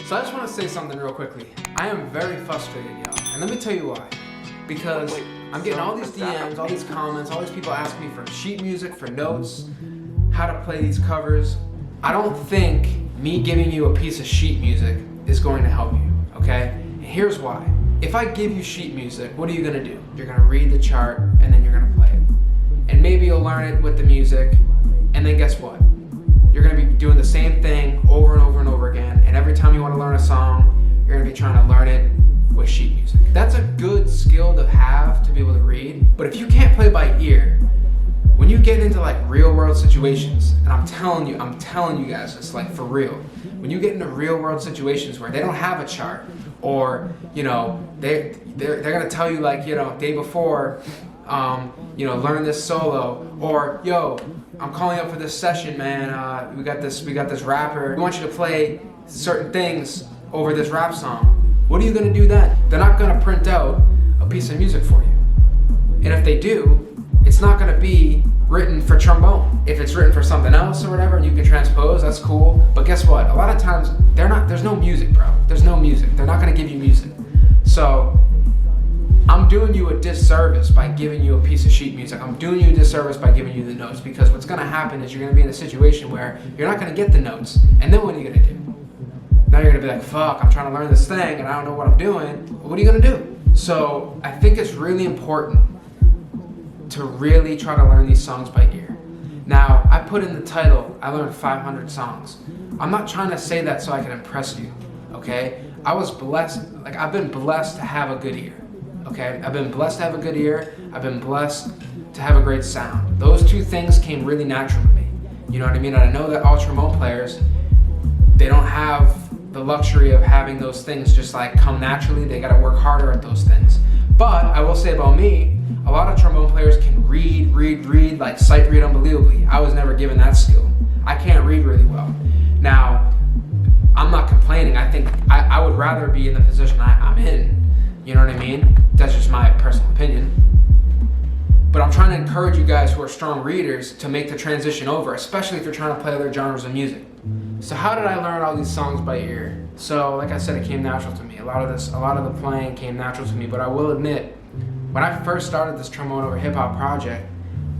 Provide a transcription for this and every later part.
So I just want to say something real quickly. I am very frustrated, y'all. And let me tell you why. Because I'm getting all these DMs, all these comments, all these people asking me for sheet music, for notes, how to play these covers. I don't think me giving you a piece of sheet music is going to help you, okay? And here's why. If I give you sheet music, what are you gonna do? You're gonna read the chart and then you're gonna play it. And maybe you'll learn it with the music, and then guess what? You're gonna be doing the same thing over and over and over again, and every time you wanna learn a song, you're gonna be trying to learn it with sheet music. That's a good skill to have, to be able to read, but if you can't play by ear, when you get into like real world situations, and I'm telling you guys, it's like for real. When you get into real world situations where they don't have a chart, or you know, they're gonna tell you like, you know, day before, you know, learn this solo, or yo, I'm calling up for this session, man. We got this rapper. We want you to play certain things over this rap song. What are you gonna do then? They're not gonna print out a piece of music for you, and if they do, it's not gonna be written for trombone. If it's written for something else or whatever, and you can transpose, that's cool. But guess what? A lot of times, there's no music, bro. There's no music. They're not gonna give you music. So, I'm doing you a disservice by giving you a piece of sheet music. I'm doing you a disservice by giving you the notes, because what's gonna happen is you're gonna be in a situation where you're not gonna get the notes, and then what are you gonna do? Now you're gonna be like, fuck, I'm trying to learn this thing, and I don't know what I'm doing. What are you gonna do? So, I think it's really important to really try to learn these songs by ear. Now, I put in the title, I learned 500 songs. I'm not trying to say that so I can impress you, okay? I was blessed, like I've been blessed to have a good ear, okay? I've been blessed to have a good ear. I've been blessed to have a great sound. Those two things came really natural to me. You know what I mean? And I know that all trombone players, they don't have the luxury of having those things just like come naturally. They gotta work harder at those things. But I will say about me, a lot of trombone players can read, like sight read unbelievably. I was never given that skill. I can't read really well. Now, I'm not complaining. I think I would rather be in the position I'm in. You know what I mean? That's just my personal opinion. But I'm trying to encourage you guys who are strong readers to make the transition over, especially if you're trying to play other genres of music. So how did I learn all these songs by ear? So, like I said, it came natural to me. A lot of the playing came natural to me, but I will admit, when I first started this Trombone Over Hip Hop project,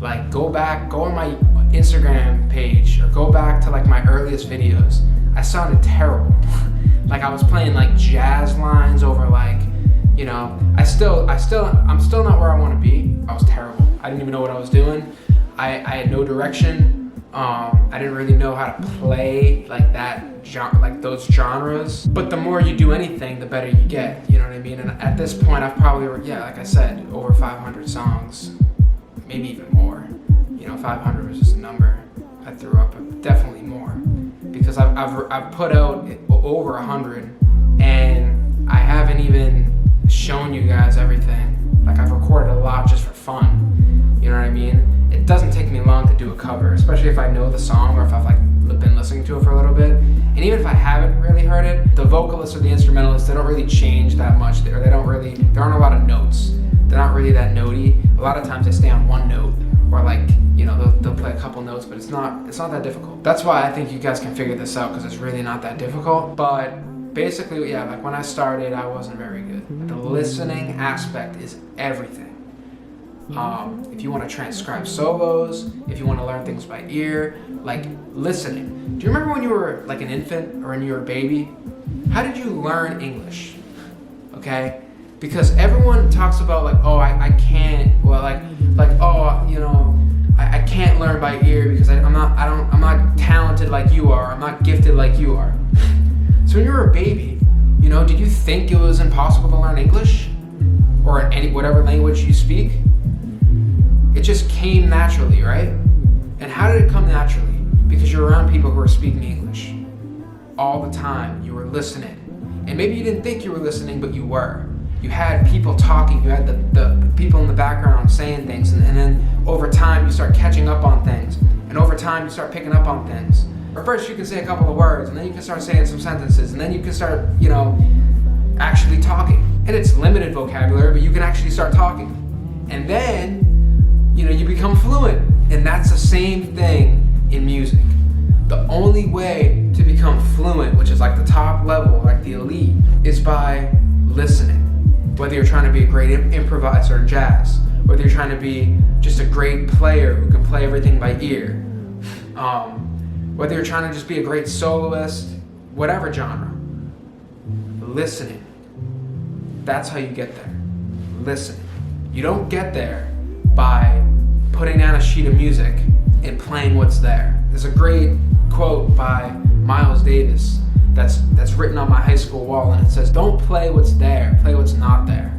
like go on my Instagram page or go back to like my earliest videos, I sounded terrible. Like I was playing like jazz lines over like, you know, I'm still not where I want to be. I was terrible. I didn't even know what I was doing. I had no direction. I didn't really know how to play like like those genres. But the more you do anything, the better you get. You know what I mean? And at this point, I've probably, like I said, over 500 songs, maybe even more. You know, 500 was just a number I threw up, but definitely more, because I've put out over 100, and I haven't even shown you guys everything. Like I've recorded a lot just for fun. You know what I mean? It doesn't take me long to do a cover, especially if I know the song or if I've like been listening to it for a little bit. And even if I haven't really heard it, the vocalist or the instrumentalist, they don't really change that much. There aren't a lot of notes. They're not really that notey. A lot of times they stay on one note, or like, you know, they'll play a couple notes, but it's not that difficult. That's why I think you guys can figure this out, because it's really not that difficult. But basically, yeah, like when I started, I wasn't very good. The listening aspect is everything. If you want to transcribe solos, if you want to learn things by ear, like listening. Do you remember when you were like an infant or when you were a baby? How did you learn English? Okay? Because everyone talks about like, oh, I can't, well, like, oh, you know, I can't learn by ear because I'm not talented like you are. I'm not gifted like you are. So when you were a baby, you know, did you think it was impossible to learn English or whatever language you speak? It just came naturally, right? And how did it come naturally? Because you're around people who are speaking English all the time. You were listening. And maybe you didn't think you were listening, but you were. You had people talking. You had the people in the background saying things. And then over time, you start catching up on things. And over time, you start picking up on things. Or first, you can say a couple of words, and then you can start saying some sentences. And then you can start, you know, actually talking. And it's limited vocabulary, but you can actually start talking. And then, you know, you become fluent. And that's the same thing in music. The only way to become fluent, which is like the top level, like great improviser in jazz, whether you're trying to be just a great player who can play everything by ear, whether you're trying to just be a great soloist, whatever genre, listening. That's how you get there. Listening. You don't get there by putting down a sheet of music and playing what's there. There's a great quote by Miles Davis that's written on my high school wall, and it says, "Don't play what's there, play what's not there."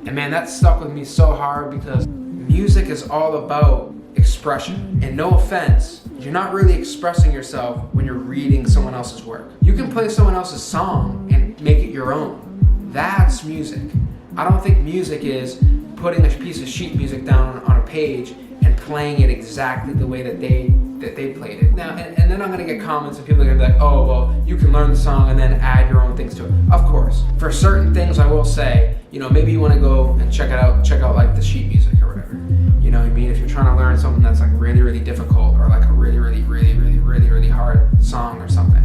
And man, that stuck with me so hard, because music is all about expression. And no offense, you're not really expressing yourself when you're reading someone else's work. You can play someone else's song and make it your own. That's music. I don't think music is putting a piece of sheet music down on a page and playing it exactly the way that they played it. Now, and then I'm gonna get comments and people are gonna be like, "Oh, well, you can learn the song and then add your own things to it." Of course. For certain things, I will say, maybe you wanna go and check out like the sheet music or whatever. You know what I mean? If you're trying to learn something that's like really, really difficult, or like a really, really, really, really, really, really hard song or something,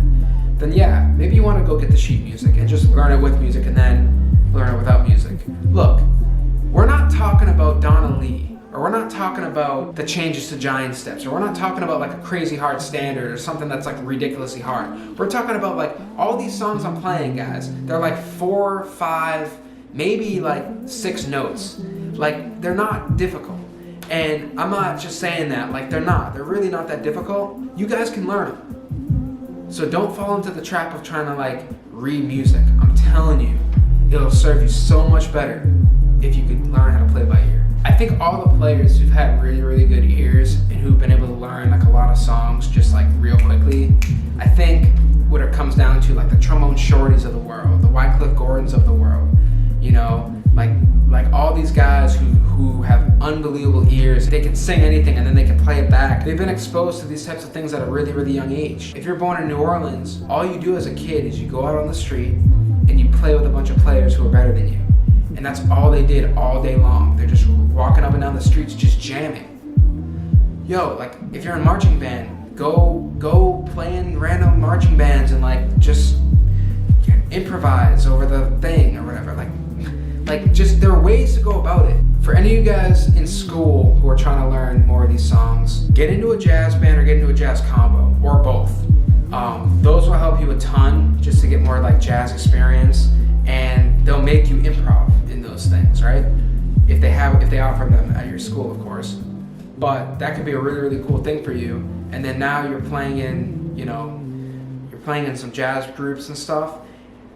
then yeah, maybe you wanna go get the sheet music and just learn it with music and then learn it without music. Look, we're not talking about Donna Lee, or we're not talking about the changes to giant steps, or we're not talking about like a crazy hard standard or something that's like ridiculously hard. We're talking about like all these songs I'm playing, guys. They're like 4, 5, maybe like 6 notes. Like, they're not difficult. And I'm not just saying that, like they're not. They're really not that difficult. You guys can learn them. So don't fall into the trap of trying to like read music. I'm telling you, it'll serve you so much better if you could learn how to play by ear. I think all the players who've had really, really good ears and who've been able to learn like a lot of songs just like real quickly, I think what it comes down to, like the Trombone Shorties of the world, the Wycliffe Gordons of the world, like all these guys who have unbelievable ears. They can sing anything and then they can play it back. They've been exposed to these types of things at a really, really young age. If you're born in New Orleans, all you do as a kid is you go out on the street and you play with a bunch of players who are better than you. And that's all they did all day long. They're just walking up and down the streets just jamming. Yo, like if you're in marching band, go play in random marching bands and like just improvise over the thing or whatever. Like just, there are ways to go about it. For any of you guys in school who are trying to learn more of these songs, get into a jazz band or get into a jazz combo, or both. Those will help you a ton just to get more like jazz experience, and they'll make you improv in those things, right? If they offer them at your school, of course. But that could be a really, really cool thing for you. And then now you're playing in some jazz groups and stuff.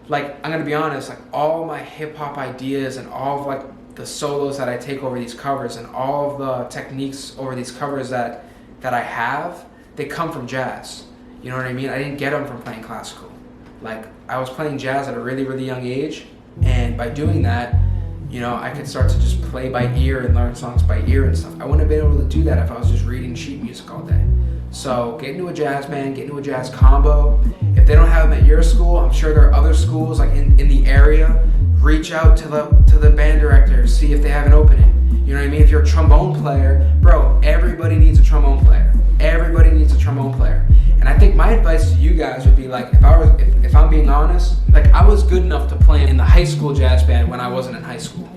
Like, I'm gonna be honest, like all my hip hop ideas and all of like the solos that I take over these covers and all of the techniques over these covers that I have, they come from jazz. You know what I mean? I didn't get them from playing classical. Like, I was playing jazz at a really, really young age, and by doing that, I could start to just play by ear and learn songs by ear and stuff. I wouldn't have been able to do that if I was just reading sheet music all day. So get into a jazz band, get into a jazz combo. If they don't have them at your school, I'm sure there are other schools like in the area. Reach out to the band director, see if they have an opening. You know what I mean? If you're a trombone player, bro, everybody needs a trombone player. Everybody needs a trombone player. And I think my advice to you guys would be like, if I'm being honest, like I was good enough to play in the high school jazz band when I wasn't in high school.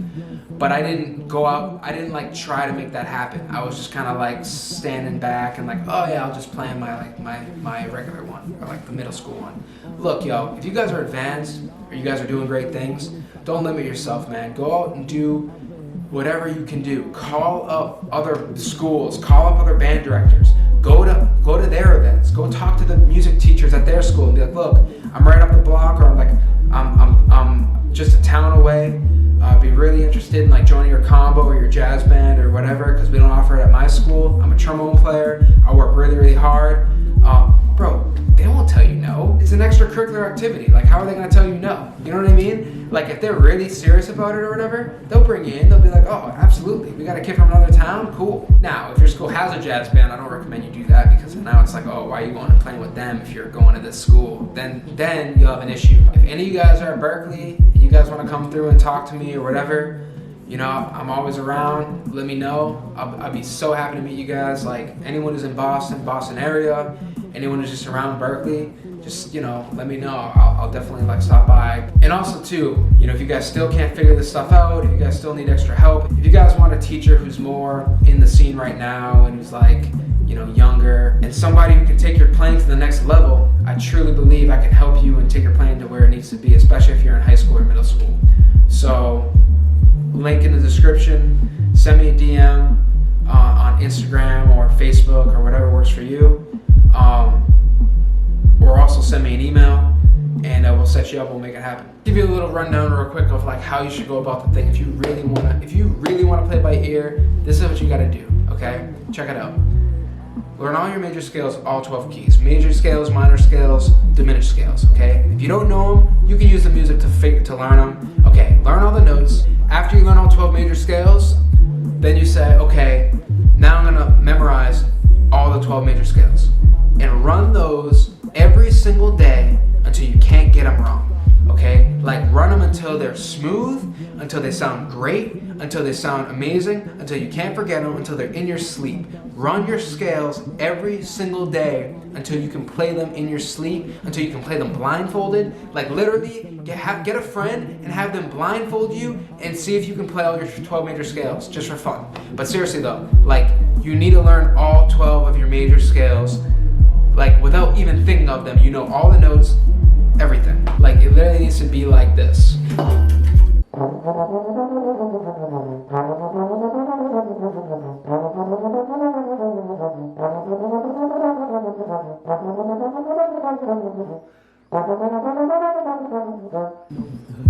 But I didn't go out, I didn't like try to make that happen. I was just kind of like standing back and like, oh yeah, I'll just play in my regular one, or like the middle school one. Look, yo, if you guys are advanced or you guys are doing great things, don't limit yourself, man. Go out and do whatever you can do. Call up other schools, call up other band directors. Go to their events. Go talk to the music teachers at their school and be like, look, I'm right up the block, or I'm just a town away. I'd be really interested in like joining your combo or your jazz band or whatever, because we don't offer it at my school. I'm a trombone player. I work really, really hard. Bro, they won't tell you no. It's an extracurricular activity. Like, how are they gonna tell you no? You know what I mean? Like, if they're really serious about it or whatever, they'll bring you in. They'll be like, oh, absolutely. We got a kid from another town? Cool. Now, if your school has a jazz band, I don't recommend you do that, because now it's like, oh, why are you going and playing with them if you're going to this school? Then you'll have an issue. If any of you guys are at Berkeley and you guys want to come through and talk to me or whatever, I'm always around. Let me know. I'll be so happy to meet you guys. Like, anyone who's in Boston area, anyone who's just around Berkeley, just, let me know. I'll definitely like stop by. And also too, if you guys still can't figure this stuff out, if you guys still need extra help, if you guys want a teacher who's more in the scene right now and who's like, younger, and somebody who can take your playing to the next level, I truly believe I can help you and take your playing to where it needs to be, especially if you're in high school or middle school. So, link in the description, send me a DM on Instagram or Facebook or whatever works for you. Or also send me an email and we'll set you up, we'll make it happen. Give you a little rundown real quick of like how you should go about the thing. If you really wanna play by ear, this is what you gotta do, okay? Check it out. Learn all your major scales, all 12 keys. Major scales, minor scales, diminished scales, okay? If you don't know them, you can use the music to learn them. Okay, learn all the notes. After you learn all 12 major scales, then you say, okay, now I'm gonna memorize all the 12 major scales. And run those every single day until you can't get them wrong, okay? Like run them until they're smooth, until they sound great, until they sound amazing, until you can't forget them, until they're in your sleep. Run your scales every single day until you can play them in your sleep, until you can play them blindfolded. Like literally, get a friend and have them blindfold you and see if you can play all your 12 major scales, just for fun. But seriously though, like you need to learn all 12 of your major scales, like without even thinking of them. You know all the notes, everything. Like it literally needs to be like this.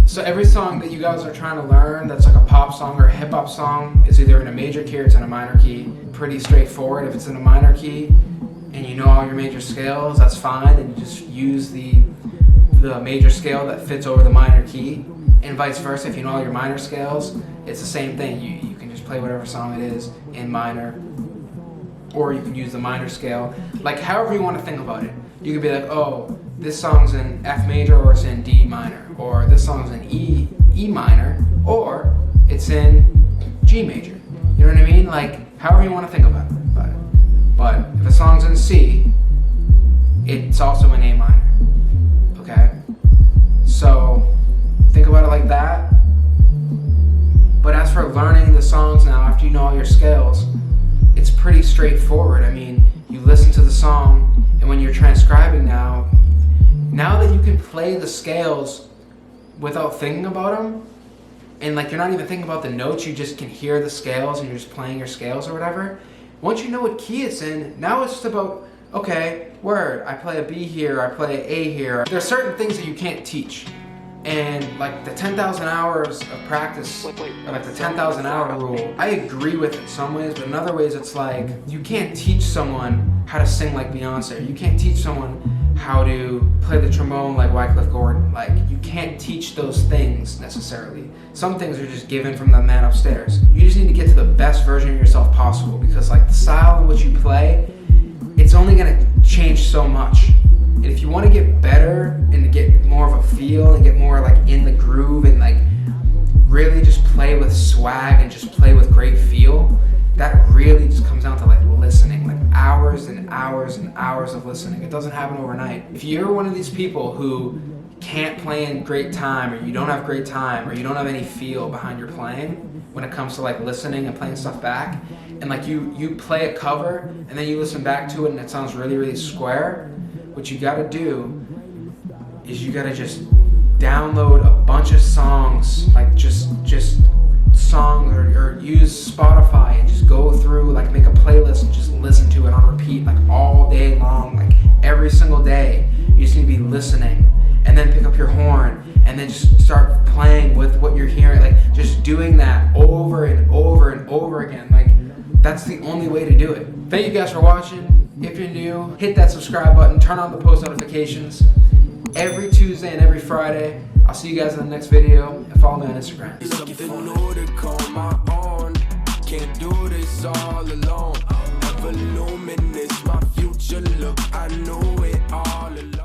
So every song that you guys are trying to learn that's like a pop song or a hip hop song is either in a major key or it's in a minor key. Pretty straightforward. If it's in a minor key and you know all your major scales, that's fine, and you just use the major scale that fits over the minor key. And vice versa, if you know all your minor scales, it's the same thing. You can just play whatever song it is in minor, or you can use the minor scale. Like however you want to think about it. You could be like, oh, this song's in F major or it's in D minor, or this song's in E minor, or it's in G major. You know what I mean? Like however you want to think about it. But if a song's in C, it's also in A minor. Okay? So think about it like that. But as for learning the songs now, after you know all your scales, it's pretty straightforward. I mean, you listen to the song, and when you're transcribing now that you can play the scales without thinking about them, and like you're not even thinking about the notes, you just can hear the scales and you're just playing your scales or whatever. Once you know what key it's in, now it's just about, okay, word, I play a B here, I play an A here. There are certain things that you can't teach. And like the 10,000 hours of practice, or like the 10,000 hour rule, I agree with it in some ways, but in other ways it's like, you can't teach someone how to sing like Beyonce. You can't teach someone how to play the trombone like Wycliffe Gordon. Like, you can't teach those things necessarily. Some things are just given from the man upstairs. You just need to get to the best version of yourself possible, because like the style in which you play, it's only gonna change so much. And if you want to get better and to get more of a feel and get more like in the groove and like really just play with swag and just play with great feel, that really just comes down to like listening, like hours and hours and hours of listening. It doesn't happen overnight. If you're one of these people who can't play in great time, or you don't have great time, or you don't have any feel behind your playing when it comes to like listening and playing stuff back, and like you play a cover and then you listen back to it and it sounds really, really square, what you gotta do is you gotta just download a bunch of songs, like just songs, or use Spotify and just go through, like make a playlist and just listen to it on repeat, like all day long, like every single day. You just need to be listening, and then pick up your horn and then just start playing with what you're hearing, like just doing that over and over and over again. Like, that's the only way to do it. Thank you guys for watching. If you're new, hit that subscribe button, turn on the post notifications. Every Tuesday and every Friday. I'll see you guys in the next video, and follow me on Instagram. Something new to call my own. Can't do this all alone. Ever luminous, my future look, I knew it all along.